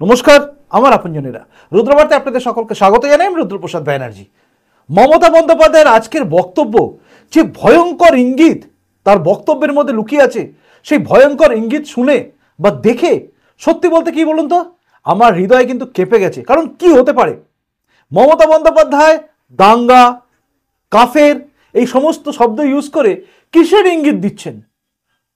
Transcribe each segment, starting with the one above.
নমস্কার, আমার আপনজনেরা, রুদ্রবার্তায় আপনাদের সকলকে স্বাগত জানাই। আমি রুদ্রপ্রসাদ ব্যানার্জি। মমতা বন্দ্যোপাধ্যায়ের আজকের বক্তব্য যে ভয়ঙ্কর ইঙ্গিত তার বক্তব্যের মধ্যে লুকিয়ে আছে, সেই ভয়ঙ্কর ইঙ্গিত শুনে বা দেখে সত্যি বলতে কি বলুন তো, আমার হৃদয় কিন্তু কেঁপে গেছে। কারণ কি হতে পারে, মমতা বন্দ্যোপাধ্যায় দাঙ্গা, কাফের এই সমস্ত শব্দ ইউজ করে কিসের ইঙ্গিত দিচ্ছেন?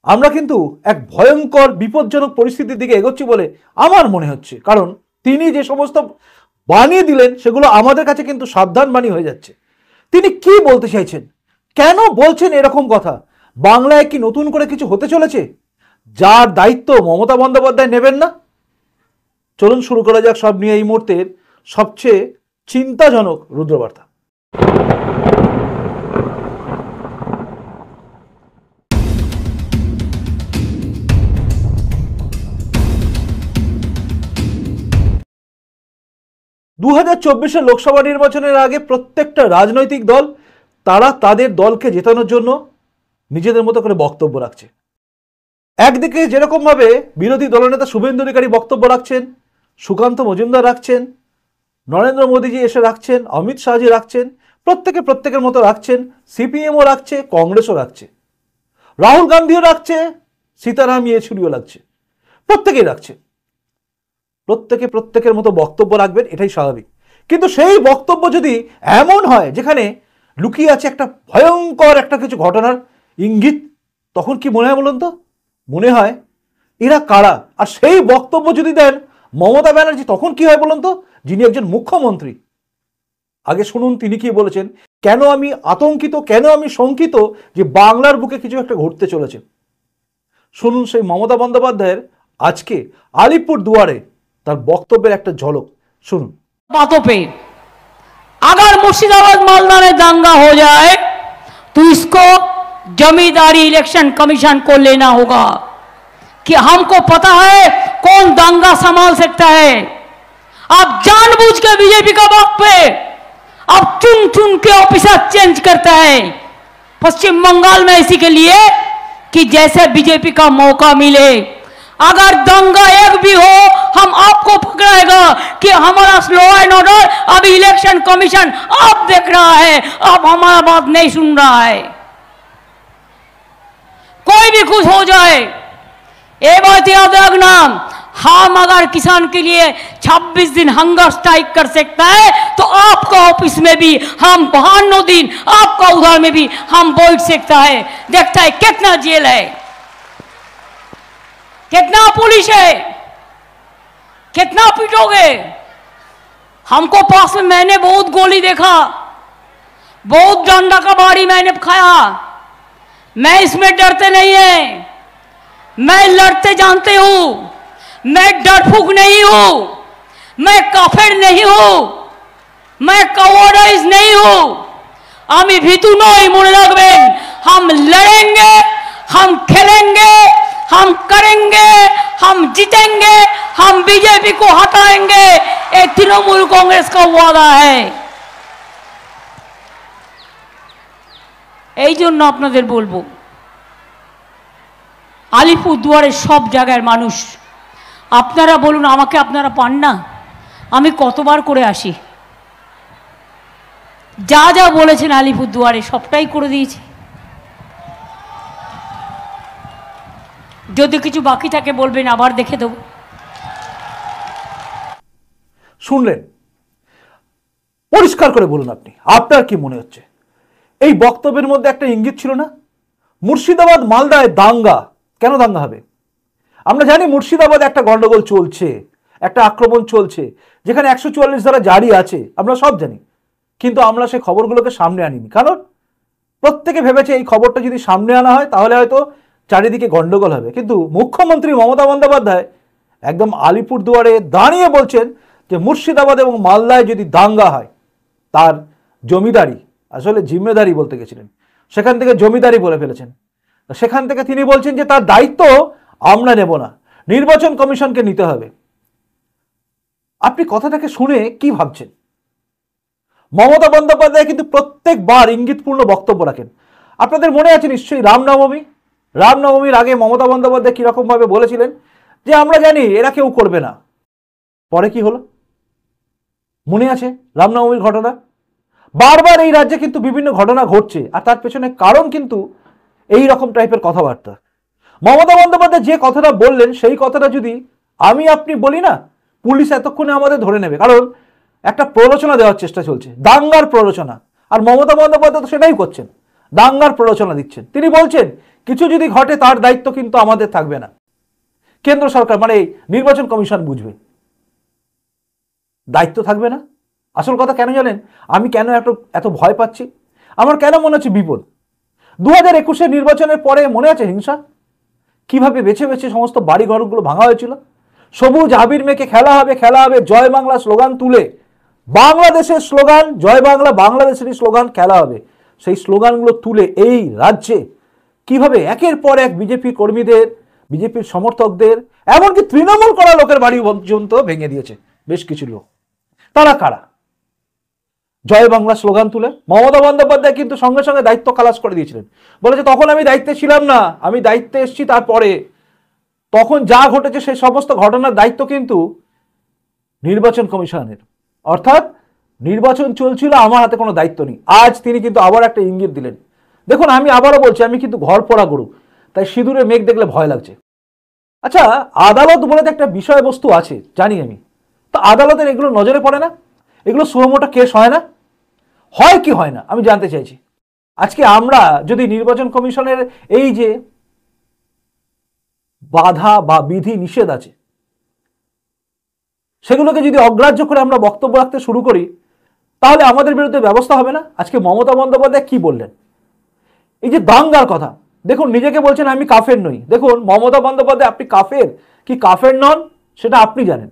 আমরা কিন্তু এক ভয়ঙ্কর বিপজ্জনক পরিস্থিতির দিকে এগোচ্ছি বলে আমার মনে হচ্ছে। কারণ তিনি যে সমস্ত বানিয়ে দিলেন সেগুলো আমাদের কাছে কিন্তু সাবধান বাণী হয়ে যাচ্ছে। তিনি কি বলতে চাইছেন, কেন বলছেন এরকম কথা? বাংলায় কি নতুন করে কিছু হতে চলেছে যার দায়িত্ব মমতা বন্দ্যোপাধ্যায় নেবেন না? চলুন শুরু করা যাক সব নিয়ে এই মুহূর্তের সবচেয়ে চিন্তাজনক রুদ্রবার্তা। দু 2024 লোকসভা নির্বাচনের আগে প্রত্যেকটা রাজনৈতিক দল তারা তাদের দলকে জেতানোর জন্য নিজেদের মতো করে বক্তব্য রাখছে। একদিকে যেরকম ভাবে বিরোধী দলনেতা শুভেন্দু অধিকারী বক্তব্য রাখছেন, সুকান্ত মজুমদার রাখছেন, নরেন্দ্র মোদীজি এসে রাখছেন, অমিত শাহজি রাখছেন, প্রত্যেকের মতো রাখছেন, সিপিএমও রাখছে, কংগ্রেসও রাখছে, রাহুল গান্ধীও রাখছে, সীতারাম ইয়েচুরিও রাখছে, প্রত্যেকেই রাখছে। প্রত্যেকের মতো বক্তব্য রাখবেন, এটাই স্বাভাবিক। কিন্তু সেই বক্তব্য যদি এমন হয় যেখানে লুকিয়ে আছে একটা ভয়ঙ্কর একটা কিছু ঘটনার ইঙ্গিত, তখন কি মনে হয় বলুন তো? মনে হয় এরা কারা? আর সেই বক্তব্য যদি দেন মমতা ব্যানার্জি, তখন কি হয় বলুন তো? যিনি একজন মুখ্যমন্ত্রী। আগে শুনুন তিনি কি বলেছেন, কেন আমি আতঙ্কিত, কেন আমি শঙ্কিত যে বাংলার বুকে কিছু একটা ঘটতে চলেছে। শুনুন সেই মমতা বন্দ্যোপাধ্যায়ের আজকে আলিপুর দুয়ারে তার বক্তব্যের একটা ঝলক শুনুন। बातों पे अगर मुर्शिदाबाद मालदा में दंगा हो जाए तो इसको जमींदारी इलेक्शन कमीशन को लेना होगा कि हमको पता है कौन दंगा संभाल सकता है। आप जानबूझ के बीजेपी का वक्त पे अब चुन के ऑफिसर चेंज करता है पश्चिम बंगाल में इसी के लिए कि जैसे बीजेपी का मौका मिले अगर दंगा एक भी हो हम आपको पकड़ाएगा कि हमारा लॉ एंड ऑर्डर अभी इलेक्शन कमीशन अब देख रहा है, अब हमारा बात नहीं सुन रहा है। कोई भी खुश हो जाए, ये बात याद रखना, हम अगर किसान के लिए 26 दिन हंगर स्ट्राइक कर सकता है तो आपका ऑफिस में भी हम 52 दिन आपका उधार में भी हम बैठ सकता है। देखता है कितना जेल है, कितना पुलिस है, कितना पीटोगे। हमको पास में मैंने बहुत गोली देखा, बहुत डंडा का बाड़ी मैंने खाया। मैं इसमें डरते नहीं है, मैं लड़ते जानते हूं, मैं डरफूक नहीं हूं, मैं काफिर नहीं हूं, मैं कवर्डाइज नहीं हूं। आमी भीतु नई मने राखबेन, हम लड़ेंगे, हम खेलेंगे, हम करेंगे, हम जीतेंगे, हम बीजेपी को हटाएंगे। ये तृणमूल कांग्रेस का वादा है। এই জন্য আপনাদের বলবো, আলিপুর দুয়ারের সব জায়গার মানুষ, আপনারা বলুন আমাকে আপনারা পান না? আমি কতবার করে আসি, যা যা বলেছেন আলিপুর দুয়ারে সবটাই করে দিয়েছি। যদি কিছু বাকি থাকে বলবেন, আবার দেখে দেব। শুনলেন, পরিষ্কার করে বলুন আপনি, আপনার কি মনে হচ্ছে? এই বক্তব্যের মধ্যে একটা ইঙ্গিত ছিল না? মুর্শিদাবাদ মালদায় দাঙ্গা, কেন দাঙ্গা হবে? আমরা জানি মুর্শিদাবাদে একটা গন্ডগোল চলছে, একটা আক্রমণ চলছে, যেখানে 144 ধারা জারি আছে, আমরা সব জানি। কিন্তু আমরা সেই খবরগুলোকে সামনে আনিনি, কারণ প্রত্যেকে ভেবেছে এই খবরটা যদি সামনে আনা হয় তাহলে হয়তো চারিদিকে গন্ডগোল হবে। কিন্তু মুখ্যমন্ত্রী মমতা বন্দ্যোপাধ্যায় একদম আলিপুর দুয়ারে দাঁড়িয়ে বলছেন যে মুর্শিদাবাদ এবং মালদায় যদি দাঙ্গা হয় তার জমিদারি, আসলে জিম্মেদারি বলতে গেছিলেন, সেখান থেকে জমিদারি বলে ফেলেছেন। সেখান থেকে তিনি বলছেন যে তার দায়িত্ব আমরা নেব না, নির্বাচন কমিশনকে নিতে হবে। আপনি কথাটাকে শুনে কি ভাবছেন? মমতা বন্দ্যোপাধ্যায় কিন্তু প্রত্যেকবার ইঙ্গিতপূর্ণ বক্তব্য রাখেন। আপনাদের মনে আছে নিশ্চয়ই রামনবমীর আগে মমতা বন্দ্যোপাধ্যায় কিরকম ভাবে বলেছিলেন যে আমরা জানি এরা কেউ করবে না, পরে কি হলো মনে আছে? রামনবমীর ঘটনা। বারবার এই রাজ্যে কিন্তু বিভিন্ন ঘটনা ঘটছে, আর তার পেছনে কারণ কিন্তু এই রকম টাইপের কথাবার্তা। মমতা বন্দ্যোপাধ্যায় যে কথাটা বললেন সেই কথাটা যদি আমি আপনি বলি না, পুলিশ এতক্ষণে আমাদের ধরে নেবে, কারণ একটা প্ররোচনা দেওয়ার চেষ্টা চলছে, দাঙ্গার প্ররোচনা। আর মমতা বন্দ্যোপাধ্যায় তো সেটাই করছেন, দাঙ্গার প্ররোচনা দিচ্ছেন। তিনি বলছেন কিছু যদি ঘটে তার দায়িত্ব কিন্তু আমাদের থাকবে না, কেন্দ্র সরকার মানে নির্বাচন কমিশন বুঝবে, দায়িত্ব থাকবে না। আসল কথা কেন জানেন? আমি কেন এত ভয় পাচ্ছি, আমার কেন মনে হচ্ছে বিপদ? 2021 নির্বাচনের পরে মনে আছে হিংসা কিভাবে বেছে বেছে সমস্ত বাড়ি ঘরগুলো ভাঙা হয়েছিল? সবুজ আবির মেখে খেলা হবে খেলা হবে জয় বাংলা স্লোগান তুলে, বাংলাদেশের স্লোগান জয় বাংলা, বাংলাদেশেরই স্লোগান খেলা হবে, সেই স্লোগানগুলো তুলে এই রাজ্যে কিভাবে একের পর এক বিজেপি কর্মীদের, বিজেপির সমর্থকদের, এমনকি তৃণমূল করা লোকের বাড়ি পর্যন্ত ভেঙে দিয়েছে বেশ কিছু লোক। তারা কারা? জয় বাংলা স্লোগান তুলে। মমতা বন্দ্যোপাধ্যায় কিন্তু সঙ্গে সঙ্গে দায়িত্ব খালাস করে দিয়েছিলেন, বলেছে তখন আমি দায়িত্বে ছিলাম না, আমি দায়িত্বে এসেছি তারপরে, তখন যা ঘটেছে সেই সমস্ত ঘটনার দায়িত্ব কিন্তু নির্বাচন কমিশনের, অর্থাৎ নির্বাচন চলছিল, আমার হাতে কোনো দায়িত্ব নেই। আজ তিনি কিন্তু আবার একটা ইঙ্গিত দিলেন। দেখুন আমি আবারও বলছি, আমি কিন্তু ঘর পড়া গরু, তাই সিঁদুরে মেঘ দেখলে ভয় লাগছে। আচ্ছা, আদালত বলে একটা বিষয়বস্তু আছে জানি আমি, তো আদালতের এগুলো নজরে পড়ে না? এগুলো সুমোটো কেস হয় না? হয় কি হয় না আমি জানতে চাইছি। আজকে আমরা যদি নির্বাচন কমিশনের এই যে বাধা বা বিধি নিষেধ আছে সেগুলোকে যদি অগ্রাহ্য করে আমরা বক্তব্য রাখতে শুরু করি, তাহলে আমাদের বিরুদ্ধে ব্যবস্থা হবে না? আজকে মমতা বন্দ্যোপাধ্যায় কি বললেন, এই যে দাঙ্গার কথা, দেখুন নিজেকে বলছেন আমি কাফের নই। দেখুন মমতা বন্দ্যোপাধ্যায়, আপনি কাফের কি কাফের নন সেটা আপনি জানেন,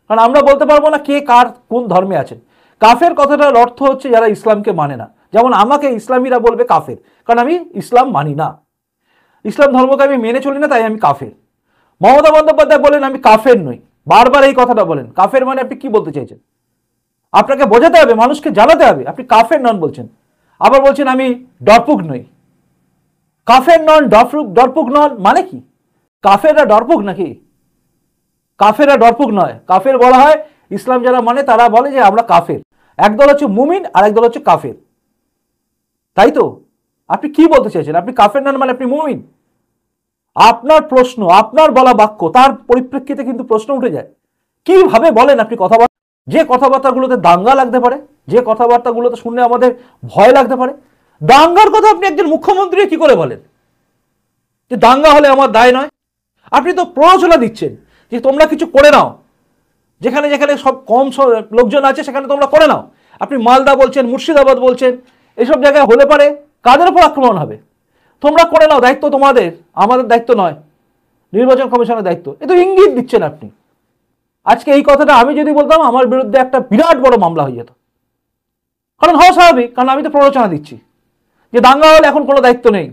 কারণ আমরা বলতে পারবো না কে কার কোন ধর্মে আছেন। কাফের কথাটার অর্থ হচ্ছে যারা ইসলামকে মানে না, যেমন আমাকে ইসলামীরা বলবে কাফের, কারণ আমি ইসলাম মানি না, ইসলাম ধর্মকে আমি মেনে চলি না, তাই আমি কাফের। মমতা বন্দ্যোপাধ্যায় বলেন আমি কাফের নই, বারবার এই কথাটা বলেন। কাফের মানে আপনি কি বলতে চাইছেন? আপনাকে বোঝাতে হবে, মানুষকে জানাতে হবে আপনি কাফের নন বলছেন। আবার বলছেন আমি ডরপুক নই। কাফের নন, ডরপুক নন মানে কি? কাফেররা ডরপুক নাকি? কাফেররা ডরপুক নয়, কাফের বলা হয় ইসলাম যারা মানে তারা বলে যে আমরা কাফের। একদল হচ্ছে মুমিন আর একদল হচ্ছে কাফের, তাই তো? আপনি কি বলতে চাইছেন? আপনি কাফের নন মানে আপনি মুমিন? আপনার প্রশ্ন, আপনার বলা বাক্য, তার পরিপ্রেক্ষিতে কিন্তু প্রশ্ন উঠে যায় কিভাবে বলেন আপনি কথাবার্তা, যে কথাবার্তাগুলোতে দাঙ্গা লাগতে পারে, যে কথাবার্তাগুলোতে শুনলে আমাদের ভয় লাগতে পারে। দাঙ্গার কথা আপনি একজন মুখ্যমন্ত্রী কি করে বলেন যে দাঙ্গা হলে আমার দায় নয়? আপনি তো প্ররোচনা দিচ্ছেন যে তোমরা কিছু করে নাও, যেখানে যেখানে সব কম লোকজন আছে সেখানে তোমরা করে নাও। আপনি মালদা বলছেন, মুর্শিদাবাদ বলছেন, এসব জায়গায় হলে পারে কাদের উপর আক্রমণ হবে? তোমরা করে নাও, দায়িত্ব তোমাদের, আমাদের দায়িত্ব নয়, নির্বাচন কমিশনের দায়িত্ব। এ তো ইঙ্গিত দিচ্ছেন আপনি। আজকে এই কথাটা আমি যদি বলতাম আমার বিরুদ্ধে একটা বিরাট বড় মামলা হয়ে যেত, কারণ হওয়া স্বাভাবিক, কারণ আমি তো প্ররোচনা দিচ্ছি যে দাঙ্গা হলে এখন কোনো দায়িত্ব নেই,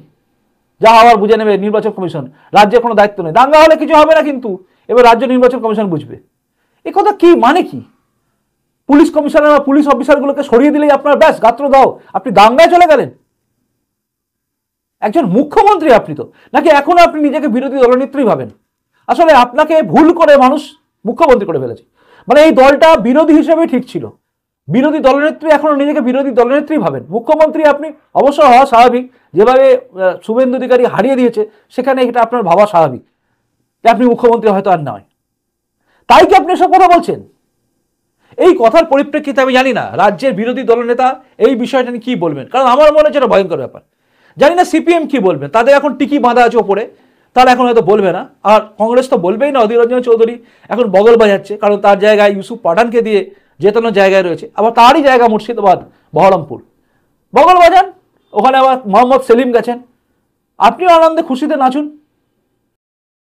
যা হওয়ার বুঝে নেবে নির্বাচন কমিশন, রাজ্যের কোনো দায়িত্ব নেই, দাঙ্গা হলে কিছু হবে না, কিন্তু এবার রাজ্য নির্বাচন কমিশন বুঝবে। এ কথা কি মানে কি? পুলিশ কমিশনার বা পুলিশ অফিসারগুলোকে সরিয়ে দিলেই আপনার ব্যাস গাত্র দাও, আপনি দাঙ্গায় চলে গেলেন? একজন মুখ্যমন্ত্রী আপনি তো, নাকি এখনো আপনি নিজেকে বিরোধী দলনেত্রী ভাবেন? আসলে আপনাকে ভুল করে মানুষ মুখ্যমন্ত্রী করে ফেলেছে, মানে এই দলটা বিরোধী হিসেবে ঠিক ছিল, বিরোধী দলনেত্রী এখনো নিজেকে বিরোধী দলনেত্রী ভাবেন। মুখ্যমন্ত্রী আপনি অবশ্য হওয়া স্বাভাবিক, যেভাবে শুভেন্দু অধিকারী হারিয়ে দিয়েছে সেখানে এটা আপনার ভাবা স্বাভাবিক যে আপনি মুখ্যমন্ত্রী হয়তো আর নয়, তাই কি আপনি এসব কথা বলছেন? এই কথার পরিপ্রেক্ষিতে আমি জানি না রাজ্যের বিরোধী দলনেতা এই বিষয়টা নিয়ে কি বলবেন, কারণ আমার মনে হচ্ছে এটা ভয়ঙ্কর ব্যাপার। জানি না সিপিএম কি বলবেন, তাদের এখন টিকি বাঁধা আছে ওপরে, তারা এখন হয়তো বলবে না। আর কংগ্রেস তো বলবেই না, অধীর রঞ্জন চৌধুরী এখন বগল বাজাচ্ছে, কারণ তার জায়গায় ইউসুফ পাঠানকে দিয়ে জেতানোর জায়গায় রয়েছে, আবার তারই জায়গা মুর্শিদাবাদ, বহরমপুর, বগল বাজান, ওখানে আবার মোহাম্মদ সেলিম গেছেন, আপনিও আনন্দে খুশিতে নাচুন,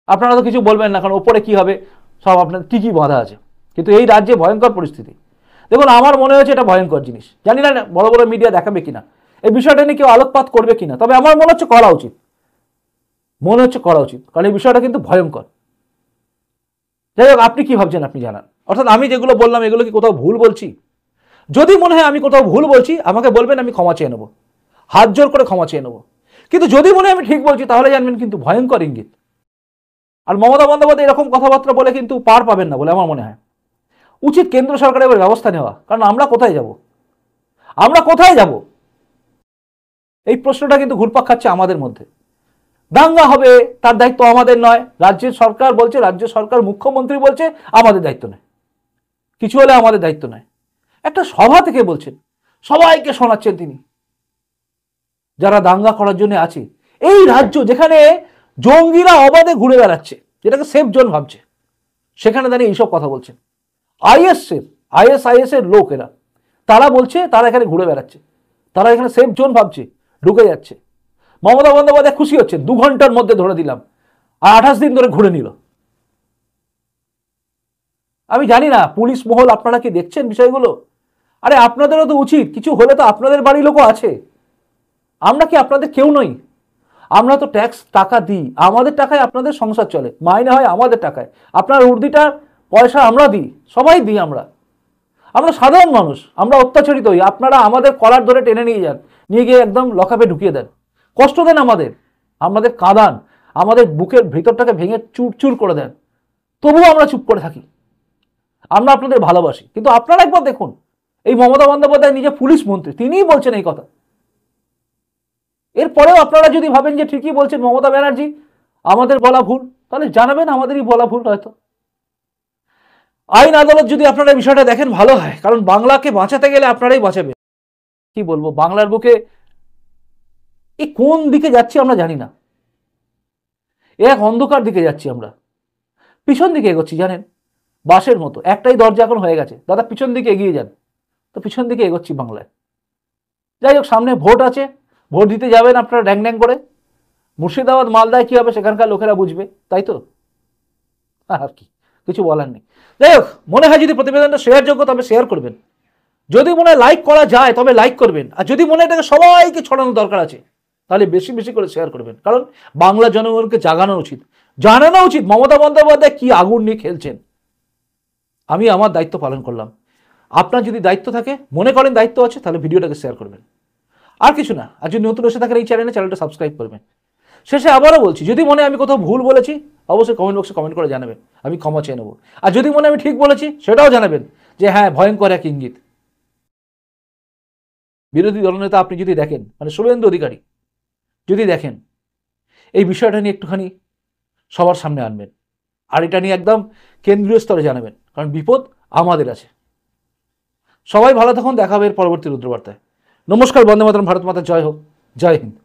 আপনারা তো কিছু বলবেন না, কারণ ওপরে কি হবে সব আপনার টিকি বাঁধা আছে। কিন্তু এই রাজ্যে ভয়ঙ্কর পরিস্থিতি, দেখুন আমার মনে হয়েছে এটা ভয়ঙ্কর জিনিস। জানি না বড় বড় মিডিয়া দেখাবে কিনা, এই বিষয়টা নিয়ে কেউ আলোকপাত করবে কিনা, তবে আমার মনে হচ্ছে করা উচিত, কারণ এই বিষয়টা কিন্তু ভয়ঙ্কর। যাই হোক, আপনি কি ভাবছেন আপনি জানান। অর্থাৎ আমি যেগুলো বললাম এগুলো কি কোথাও ভুল বলছি? যদি মনে হয় আমি কোথাও ভুল বলছি আমাকে বলবেন, আমি ক্ষমা চেয়ে নেবো, হাত জোর করে ক্ষমা চেয়ে নেবো। কিন্তু যদি মনে হয় আমি ঠিক বলছি তাহলে জানবেন কিন্তু ভয়ঙ্কর ইঙ্গিত। আর মমতা বন্দ্যোপাধ্যায় এরকম কথাবার্তা বলে কিন্তু পার পাবেন না বলে আমার মনে হয়। উচিত কেন্দ্র সরকারের এবার ব্যবস্থা নেওয়া, কারণ আমরা কোথায় যাব, আমরা কোথায় যাব, এই প্রশ্নটা কিন্তু ঘুরপাক খাচ্ছে আমাদের মধ্যে। দাঙ্গা হবে তার দায়িত্ব আমাদের নয়, রাজ্যের সরকার বলছে, রাজ্য সরকার মুখ্যমন্ত্রী বলছে আমাদের দায়িত্ব নয়, কিছু হলে আমাদের দায়িত্ব নয়। একটা সভা থেকে বলছেন, সবাইকে শোনাচ্ছেন তিনি, যারা দাঙ্গা করার জন্য আছে। এই রাজ্য যেখানে জঙ্গিরা অবাধে ঘুরে বেড়াচ্ছে, যেটাকে সেফ জোন ভাবছে, সেখানে দাঁড়িয়ে এইসব কথা বলছেন। আইএসআইএস এর লোক এরা, তারা বলছে তারা এখানে ঘুরে বেড়াচ্ছে, তারা এখানে সেফ জোন ভাবছে, ঢুকে যাচ্ছে। মমতা বন্দ্যোপাধ্যায় খুশি হচ্ছেন, 2 ঘন্টার মধ্যে ধরে দিলাম, আর 28 দিন ধরে ঘুরে নিল। আমি জানি না পুলিশ মহল আপনারা কি দেখছেন বিষয়গুলো? আরে আপনাদেরও তো উচিত, কিছু হলে তো আপনাদের বাড়ির লোকও আছে, আমরা কি আপনাদের কেউ নই? আমরা তো ট্যাক্স টাকা দিই, আমাদের টাকায় আপনাদের সংসার চলে, মাইনে হয় আমাদের টাকায়, আপনার উর্দিটার পয়সা আমরা দিই, সবাই দিই। আমরা সাধারণ মানুষ, আমরা অত্যাচারিত হই, আপনারা আমাদের কলার ধরে টেনে নিয়ে যান, নিয়ে গিয়ে একদম লকআপে ঢুকিয়ে দেন, কষ্ট দেন আমাদের কাঁদান, আমাদের বুকের ভিতরটাকে ভেঙে চুরচুর করে দেন, তবুও আমরা চুপ করে থাকি। আমরা আপনাদের ভালোবাসি, কিন্তু আপনারা একবার দেখুন, এই মমতা বন্দ্যোপাধ্যায় নিজে পুলিশ মন্ত্রী, তিনিই বলছেন এই কথা। এরপরেও আপনারা যদি ভাবেন যে ঠিকই বলছেন মমতা ব্যানার্জি, আমাদের বলা ভুল, তাহলে জানাবেন আমাদেরই বলা ভুল হয়তো। আইন আদালত যদি আপনারা বিষয়টা দেখেন ভালো হয়, কারণ বাংলাকে বাঁচাতে গেলে আপনারাই বাঁচাবেন। কি বলবো, বাংলার বুকে এই কোন দিকে যাচ্ছি আমরা জানি না, এক অন্ধকার দিকে যাচ্ছি আমরা, পিছন দিকে এগোচ্ছি জানেন, বাসের মতো একটাই দরজা এখন হয়ে গেছে, দাদা পিছন দিকে এগিয়ে যান, তো পিছন দিকে এগোচ্ছি বাংলায়। যাই হোক, সামনে ভোট আছে, ভোট দিতে যাবেন আপনারা ড্যাং ড্যাং করে, মুর্শিদাবাদ মালদায় কি হবে সেখানকার লোকেরা বুঝবে, তাই তো, আর কি কিছু বলার নেই। যাই হোক, মনে হয় যদি প্রতিবেদনটা শেয়ারযোগ্য তবে শেয়ার করবেন, যদি মনে হয় লাইক করা যায় তবে লাইক করবেন, আর যদি মনে হয় এটাকে সবাইকে ছড়ানোর দরকার আছে তাহলে বেশি বেশি করে শেয়ার করবেন, কারণ বাংলা জনগণকে জাগানো উচিত, জানানো উচিত মমতা বন্দ্যোপাধ্যায় কি আগুন নিয়ে খেলছেন। আমি আমার দায়িত্ব পালন করলাম, আপনার যদি দায়িত্ব থাকে, মনে করেন দায়িত্ব আছে, তাহলে ভিডিওটাকে শেয়ার করবেন, আর কিছু না। আর যদি নতুন এসে থাকেন এই চ্যানেলটা সাবস্ক্রাইব করবেন। শেষে আবারও বলছি, যদি মনে আমি কোথাও ভুল বলেছি অবশ্যই কমেন্ট বক্সে কমেন্ট করে জানাবেন, আমি ক্ষমা চেয়ে নেব। আর যদি মনে আমি ঠিক বলেছি সেটাও জানাবেন, যে হ্যাঁ ভয়ঙ্কর এক ইঙ্গিত। বিরোধী দলনেতা আপনি যদি দেখেন, মানে শুভেন্দু অধিকারী যদি দেখেন, এই বিষয়টা নিয়ে একটুখানি সবার সামনে আনবেন, আর এটা নিয়ে একদম কেন্দ্রীয় স্তরে জানাবেন, কারণ বিপদ আমাদের আছে। সবাই ভালো থাকুন, দেখা হবে এর পরবর্তী রুদ্রবার্তায়। নমস্কার, বন্দে মাতরম, ভারত মাতা জয় হোক, জয় হিন্দ।